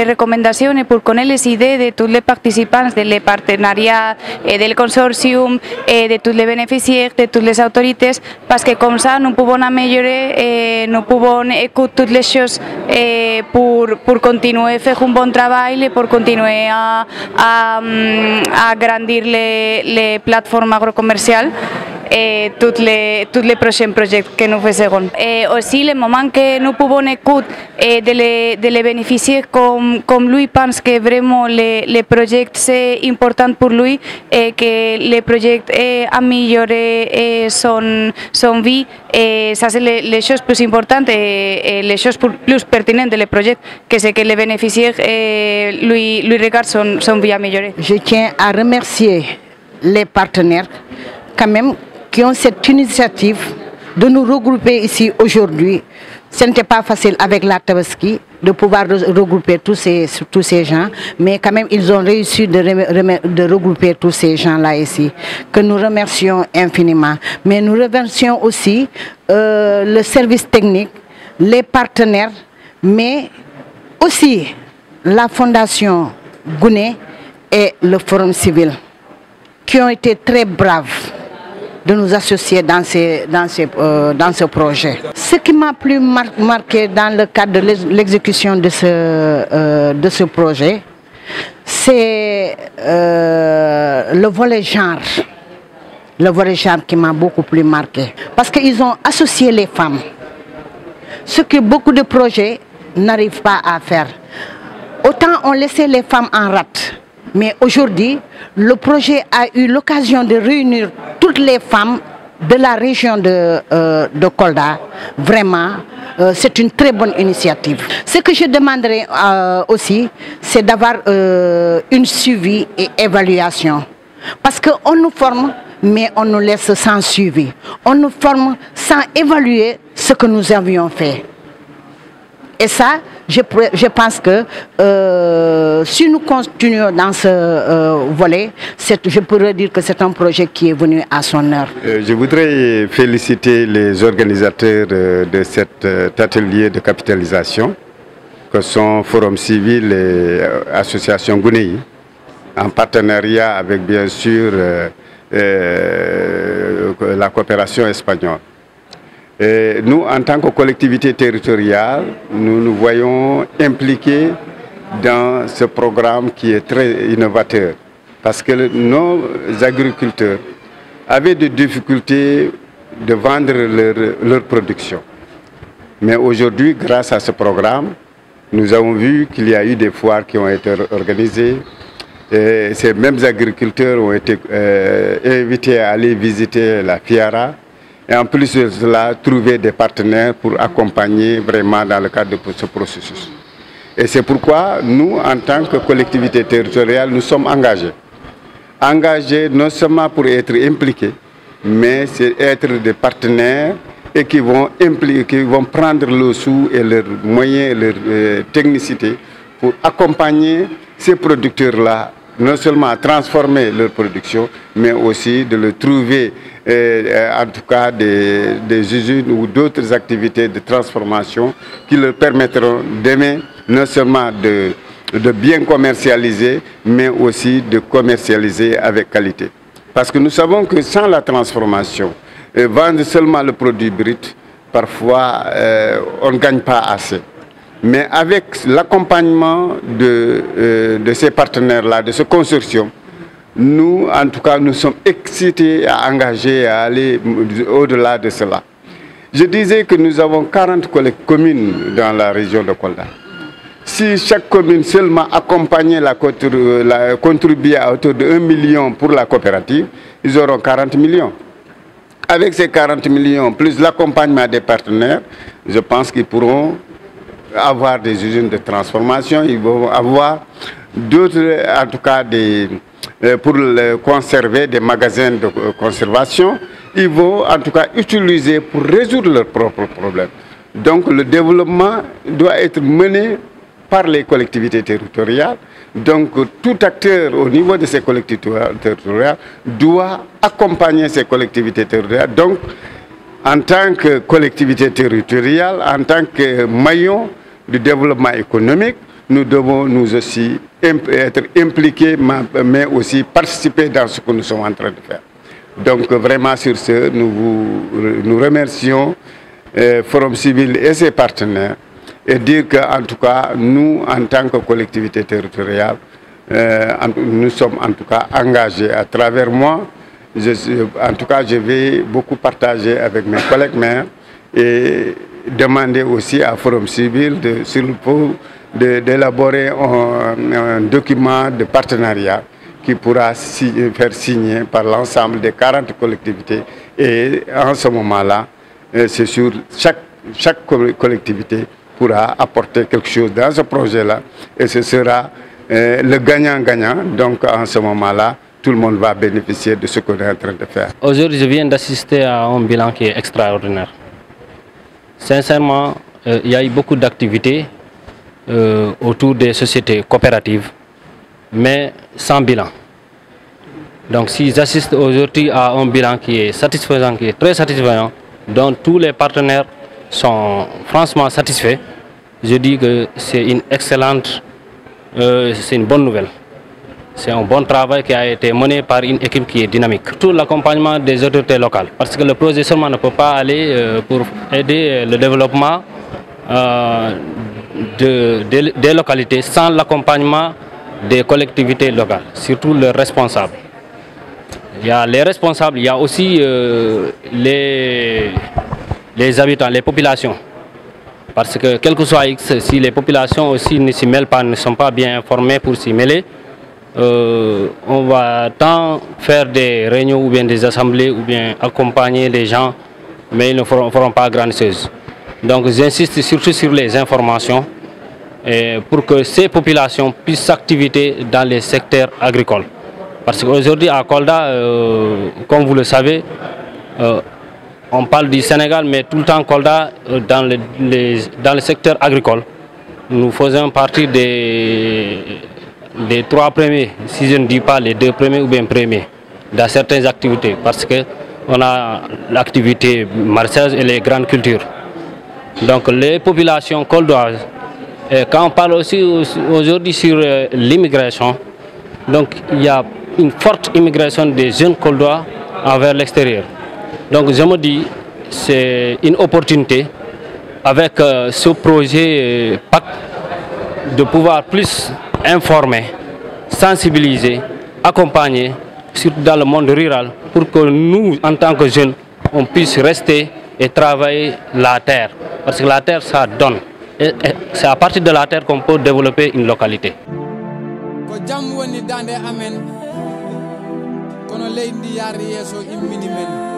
Recommendacions pour connaître les idées de tous les participants des partenariats del consortium, de tous les bénéficiaires, de toutes les autorités, parce que comme ça nous pouvons améliorer, nous pouvons écouter toutes les choses pour continuer à faire un bon travail, pour continuer à agrandir les plateformes agrocommerciales. Et tous les prochains projets que nous faisons. Et aussi, le moment que nous pouvons écouter de les bénéficiaires comme lui pense que vraiment les projets c'est important pour lui et que les projets améliorer son vie, et ça c'est les choses plus importantes et les choses plus pertinentes des projets, que c'est que les bénéficiaires lui regardent son vie améliorée. Je tiens à remercier les partenaires quand même qui ont cette initiative de nous regrouper ici aujourd'hui. Ce n'était pas facile avec la Tabaski de pouvoir regrouper tous ces gens, mais quand même ils ont réussi de regrouper tous ces gens-là ici, que nous remercions infiniment. Mais nous remercions aussi le service technique, les partenaires, mais aussi la Fondation Gouné et le Forum civil, qui ont été très braves de nous associer dans ce projet. Ce qui m'a plus marqué dans le cadre de l'exécution de ce projet, c'est le volet genre. Le volet genre qui m'a beaucoup plus marqué. Parce qu'ils ont associé les femmes. Ce que beaucoup de projets n'arrivent pas à faire. Autant on laissait les femmes en rate. Mais aujourd'hui, le projet a eu l'occasion de réunir toutes les femmes de la région de Kolda. Vraiment, c'est une très bonne initiative. Ce que je demanderais aussi, c'est d'avoir une suivi et évaluation. Parce qu'on nous forme, mais on nous laisse sans suivi. On nous forme sans évaluer ce que nous avions fait. Et ça, je pense que si nous continuons dans ce volet, je pourrais dire que c'est un projet qui est venu à son heure. Je voudrais féliciter les organisateurs de cet atelier de capitalisation, que sont Forum Civil et Association Gouné, en partenariat avec bien sûr la coopération espagnole. Et nous, en tant que collectivité territoriale, nous nous voyons impliqués dans ce programme qui est très innovateur. Parce que nos agriculteurs avaient des difficultés de vendre leur production. Mais aujourd'hui, grâce à ce programme, nous avons vu qu'il y a eu des foires qui ont été organisées. Et ces mêmes agriculteurs ont été invités à aller visiter la Fiara. Et en plus de cela, trouver des partenaires pour accompagner vraiment dans le cadre de ce processus. Et c'est pourquoi nous, en tant que collectivité territoriale, nous sommes engagés. Engagés non seulement pour être impliqués, mais c'est être des partenaires et qui vont prendre le sou et leurs moyens et leur technicité pour accompagner ces producteurs-là, non seulement à transformer leur production, mais aussi de le trouver, en tout cas des usines ou d'autres activités de transformation qui leur permettront demain non seulement de bien commercialiser, mais aussi de commercialiser avec qualité. Parce que nous savons que sans la transformation, vendre seulement le produit brut, parfois on ne gagne pas assez. Mais avec l'accompagnement de ces partenaires-là, de ce consortium, nous, en tout cas, nous sommes excités à engager, à aller au-delà de cela. Je disais que nous avons 40 communes dans la région de Kolda. Si chaque commune seulement accompagnait contribuait à hauteur de 1 million pour la coopérative, ils auront 40 millions. Avec ces 40 millions, plus l'accompagnement des partenaires, je pense qu'ils pourront avoir des usines de transformation, ils vont avoir d'autres en tout cas pour conserver des magasins de conservation. Ils vont en tout cas utiliser pour résoudre leurs propres problèmes. Donc le développement doit être mené par les collectivités territoriales. Donc tout acteur au niveau de ces collectivités territoriales doit accompagner ces collectivités territoriales. Donc en tant que collectivité territoriale, en tant que maillon du développement économique, nous devons nous aussi être impliqués, mais aussi participer dans ce que nous sommes en train de faire. Donc vraiment sur ce, nous remercions Forum Civil et ses partenaires et dire qu'en tout cas, nous, en tant que collectivité territoriale, nous sommes en tout cas engagés à travers moi. En tout cas, je vais beaucoup partager avec mes collègues maires et demander aussi à Forum Civil d'élaborer un document de partenariat qui pourra faire signer par l'ensemble des 40 collectivités. Et en ce moment-là, c'est sûr, chaque collectivité pourra apporter quelque chose dans ce projet-là et ce sera le gagnant-gagnant. Donc en ce moment-là, tout le monde va bénéficier de ce qu'on est en train de faire. Aujourd'hui, je viens d'assister à un bilan qui est extraordinaire. Sincèrement, il y a eu beaucoup d'activités autour des sociétés coopératives, mais sans bilan. Donc s'ils assistent aujourd'hui à un bilan qui est satisfaisant, qui est très satisfaisant, dont tous les partenaires sont franchement satisfaits, je dis que c'est une excellente, c'est une bonne nouvelle. C'est un bon travail qui a été mené par une équipe qui est dynamique. Tout l'accompagnement des autorités locales, parce que le projet seulement ne peut pas aller pour aider le développement des localités sans l'accompagnement des collectivités locales, surtout leurs responsables. Il y a les responsables, il y a aussi les habitants, les populations. Parce que quel que soit X, si les populations aussi ne s'y mêlent pas, ne sont pas bien informées pour s'y mêler, on va tant faire des réunions ou bien des assemblées ou bien accompagner les gens, mais ils ne feront pas grand chose. Donc j'insiste surtout sur les informations pour que ces populations puissent s'activer dans les secteurs agricoles. Parce qu'aujourd'hui à Kolda, comme vous le savez, on parle du Sénégal, mais tout le temps Kolda, dans le secteur agricole, nous faisons partie des 3 premiers, si je ne dis pas les 2 premiers ou bien premiers, dans certaines activités, parce qu'on a l'activité maraîchage et les grandes cultures. Donc les populations coldoises, quand on parle aussi aujourd'hui sur l'immigration, donc il y a une forte immigration des jeunes coldois envers l'extérieur. Donc je me dis, c'est une opportunité avec ce projet PAC de pouvoir plus informer, sensibiliser, accompagner, surtout dans le monde rural, pour que nous, en tant que jeunes, on puisse rester et travailler la terre. Parce que la terre, ça donne. Et c'est à partir de la terre qu'on peut développer une localité. Ko jam woni dande amen kono leydi yaari yeso immini men